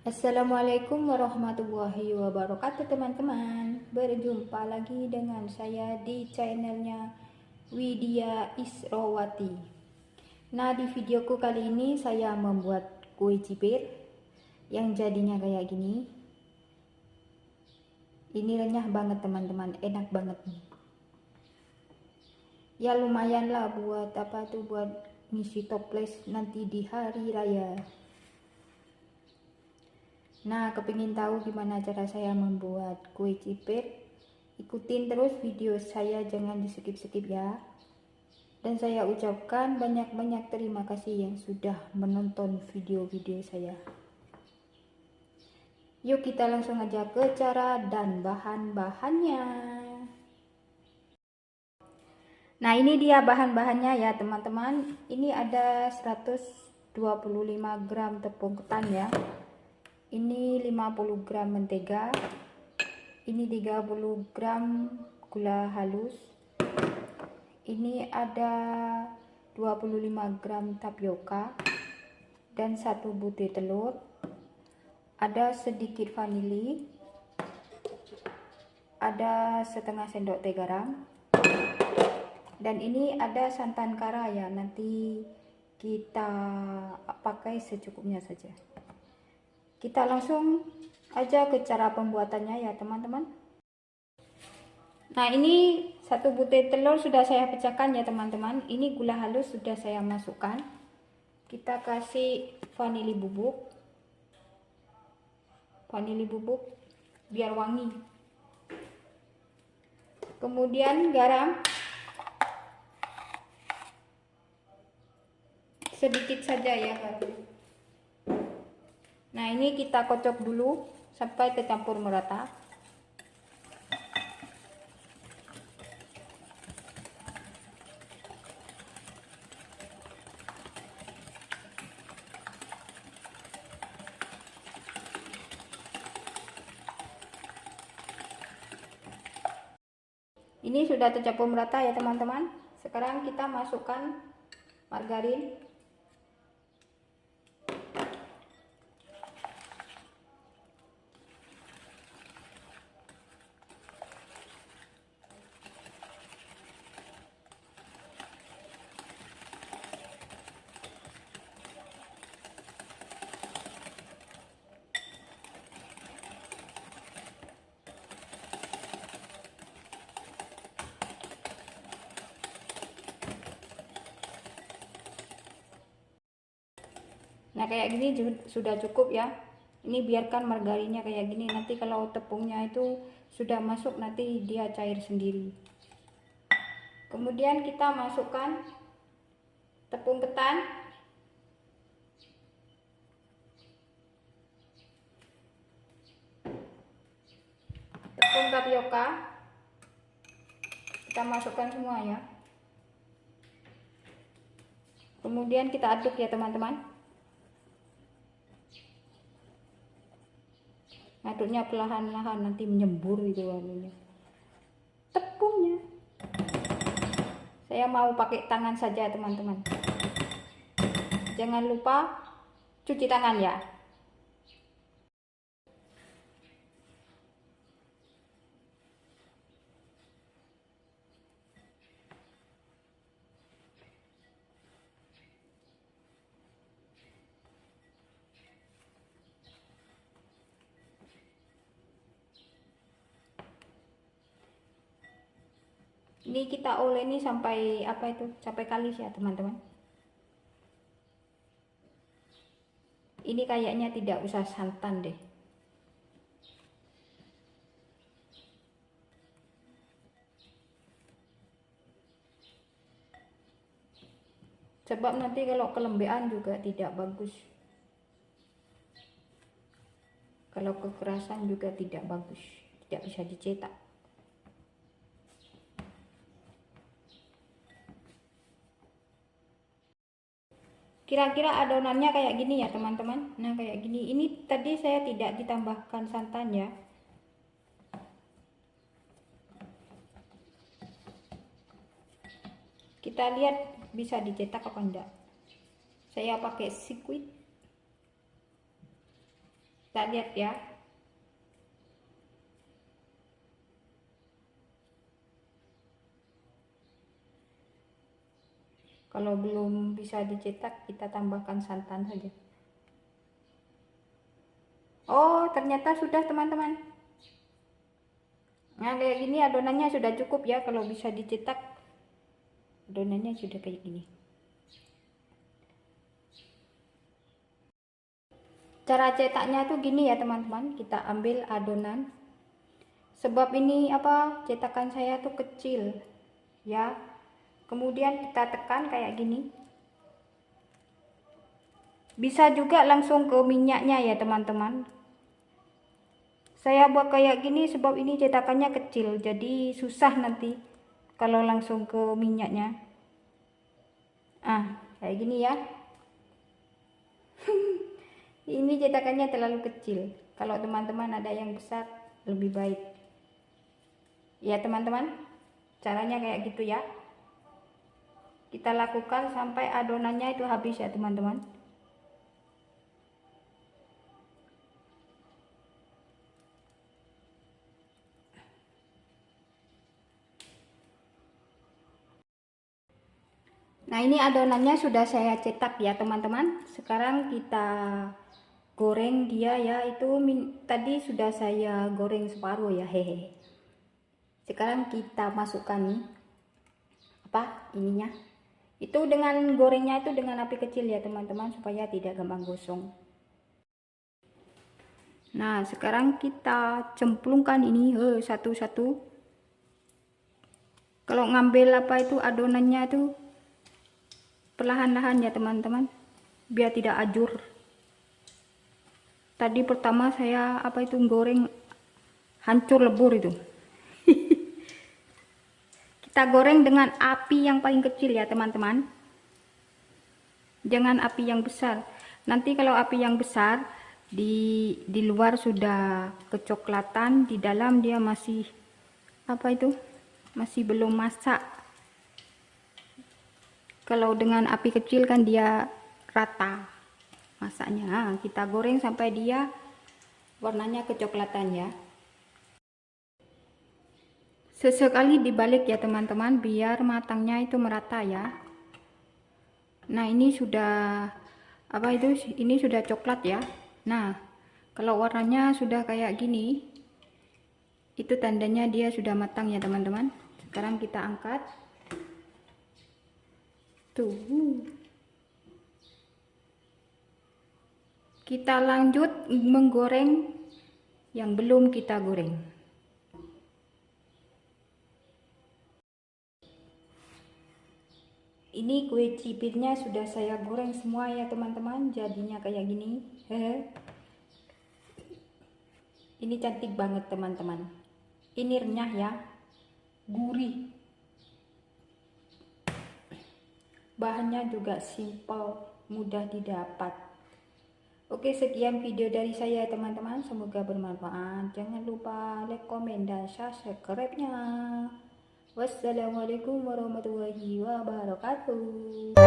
Assalamualaikum warahmatullahi wabarakatuh teman-teman. Berjumpa lagi dengan saya di channelnya Widya Isrowati. Nah, di videoku kali ini saya membuat kue cipir yang jadinya kayak gini. Ini renyah banget teman-teman, enak banget nih. Ya lumayan lah buat buat ngisi toples nanti di hari raya. Nah, kepingin tahu gimana cara saya membuat kue cipir? Ikutin terus video saya, jangan di skip-skip ya. Dan saya ucapkan banyak-banyak terima kasih yang sudah menonton video-video saya. Yuk kita langsung aja ke cara dan bahan-bahannya. Nah, ini dia bahan-bahannya ya teman-teman. Ini ada 125 gram tepung ketan ya. Ini 50 gram mentega, ini 30 gram gula halus, ini ada 25 gram tapioka dan 1 butir telur, ada sedikit vanili, ada setengah sendok teh garam, dan ini ada santan kara ya, nanti kita pakai secukupnya saja. Kita langsung aja ke cara pembuatannya ya teman-teman. Nah, ini 1 butir telur sudah saya pecahkan ya teman-teman. Ini gula halus sudah saya masukkan. Kita kasih vanili bubuk biar wangi. Kemudian garam sedikit saja ya garam. Nah, ini kita kocok dulu sampai tercampur merata. Ini sudah tercampur merata ya teman-teman. Sekarang kita masukkan margarin. Nah, kayak gini sudah cukup ya. Ini biarkan margarinnya kayak gini, nanti kalau tepungnya itu sudah masuk nanti dia cair sendiri. Kemudian kita masukkan tepung ketan, tepung tapioka, kita masukkan semua ya. Kemudian kita aduk ya teman-teman. Aduknya perlahan-lahan, nanti menyembur itu warnanya. Tepungnya saya mau pakai tangan saja teman-teman. Jangan lupa cuci tangan ya. Ini kita oleni sampai sampai kalis ya teman-teman. Ini kayaknya tidak usah santan deh. Sebab nanti kalau kelembean juga tidak bagus. Kalau kekerasan juga tidak bagus, tidak bisa dicetak. Kira-kira adonannya kayak gini ya teman-teman. Nah, kayak gini. Ini tadi saya tidak ditambahkan santan ya. Kita lihat bisa dicetak apa enggak. Saya pakai sikuit. Tak lihat ya. Kalau belum bisa dicetak, kita tambahkan santan saja. Oh, ternyata sudah teman-teman. Nah, kayak gini adonannya sudah cukup ya. Kalau bisa dicetak, adonannya sudah kayak gini. Cara cetaknya tuh gini ya teman-teman. Kita ambil adonan. Sebab ini cetakan saya tuh kecil ya. Kemudian kita tekan kayak gini. Bisa juga langsung ke minyaknya ya teman-teman. Saya buat kayak gini sebab ini cetakannya kecil, jadi susah nanti kalau langsung ke minyaknya. Kayak gini ya. Ini cetakannya terlalu kecil. Kalau teman-teman ada yang besar, lebih baik. Ya teman-teman, caranya kayak gitu ya. Kita lakukan sampai adonannya itu habis ya teman-teman. Nah, ini adonannya sudah saya cetak ya teman-teman. Sekarang kita goreng dia ya. Itu tadi sudah saya goreng separuh ya, hehe. Sekarang kita masukkan ininya. Itu dengan gorengnya itu dengan api kecil ya teman-teman, supaya tidak gampang gosong. Nah, sekarang kita cemplungkan ini satu-satu. Kalau ngambil adonannya itu perlahan-lahan ya teman-teman, biar tidak ajur. Tadi pertama saya goreng hancur lebur itu. Kita goreng dengan api yang paling kecil ya teman-teman, jangan api yang besar. Nanti kalau api yang besar, di luar sudah kecoklatan, di dalam dia masih masih belum masak. Kalau dengan api kecil kan dia rata masaknya. Nah, kita goreng sampai dia warnanya kecoklatan ya. Sesekali dibalik ya teman-teman, biar matangnya itu merata ya. Nah, ini sudah ini sudah coklat ya. Nah, kalau warnanya sudah kayak gini, itu tandanya dia sudah matang ya teman-teman. Sekarang kita angkat. Tuh. Kita lanjut menggoreng yang belum kita goreng. Ini kue cibitnya sudah saya goreng semua ya teman-teman, jadinya kayak gini. Ini cantik banget teman-teman. Ini renyah ya, gurih. Bahannya juga simple, mudah didapat. Oke, sekian video dari saya teman-teman, semoga bermanfaat. Jangan lupa like, komen, dan subscribe-nya. Wassalamualaikum warahmatullahi wabarakatuh.